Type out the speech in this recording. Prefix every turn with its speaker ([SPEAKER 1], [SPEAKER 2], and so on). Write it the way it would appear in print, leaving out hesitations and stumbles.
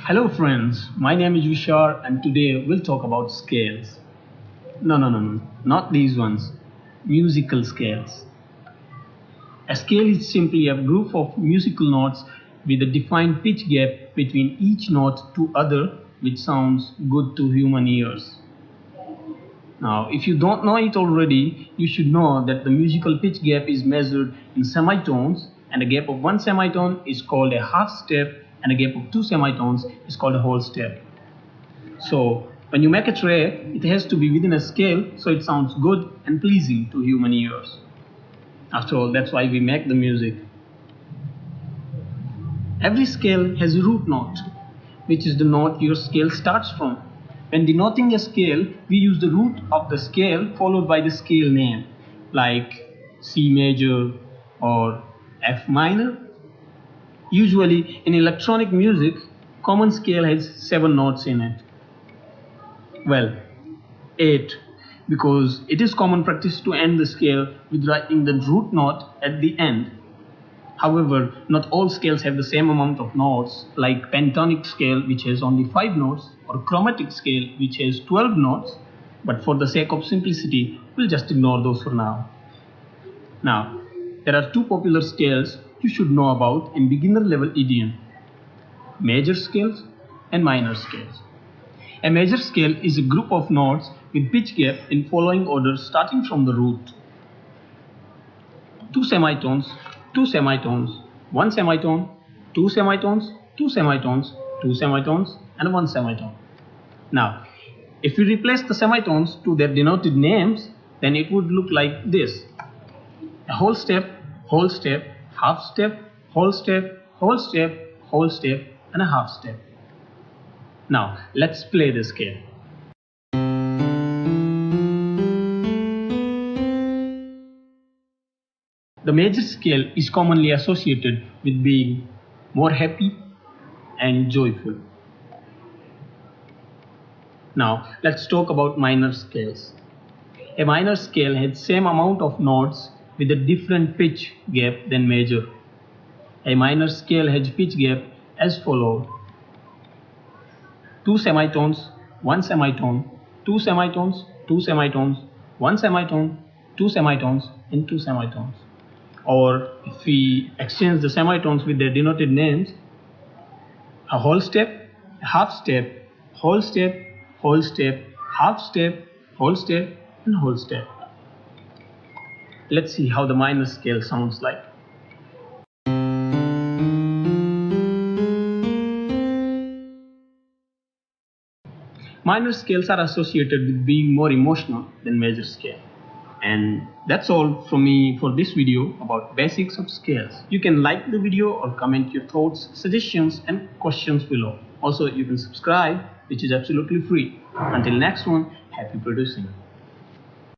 [SPEAKER 1] Hello friends, my name is Vishar and today we'll talk about scales. No, not these ones. Musical scales. A scale is simply a group of musical notes with a defined pitch gap between each note to other which sounds good to human ears. Now, if you don't know it already, you should know that the musical pitch gap is measured in semitones, and a gap of one semitone is called a half step, and a gap of two semitones is called a whole step. So, when you make a track, it has to be within a scale so it sounds good and pleasing to human ears. After all, that's why we make the music. Every scale has a root note, which is the note your scale starts from. When denoting a scale, we use the root of the scale followed by the scale name, like C major or F minor. Usually, in electronic music, common scale has 7 notes in it. Well, 8, because it is common practice to end the scale with writing the root note at the end. However, not all scales have the same amount of notes, like pentatonic scale, which has only 5 notes, or chromatic scale, which has 12 notes, but for the sake of simplicity, we'll just ignore those for now. Now, there are 2 popular scales you should know about in beginner level EDM: major scales and minor scales. A major scale is a group of notes with pitch gap in following order starting from the root: 2 semitones, 2 semitones, 1 semitone, 2 semitones, 2 semitones, 2 semitones, and 1 semitone. Now, if we replace the semitones to their denoted names, then it would look like this: a whole step, half step, whole step, whole step, whole step, and a half step. Now, let's play the scale. The major scale is commonly associated with being more happy and joyful. Now, let's talk about minor scales. A minor scale has same amount of notes with a different pitch gap than major. A minor scale has pitch gap as follows: 2 semitones, 1 semitone, 2 semitones, 2 semitones, 1 semitone, 2 semitones, and 2 semitones. Or if we exchange the semitones with their denoted names, a whole step, a half step, whole step, whole step, half step, whole step, and whole step. Let's see how the minor scale sounds like. Minor scales are associated with being more emotional than major scale. And that's all from me for this video about basics of scales. You can like the video or comment your thoughts, suggestions, and questions below. Also, you can subscribe, which is absolutely free. Until next one, happy producing.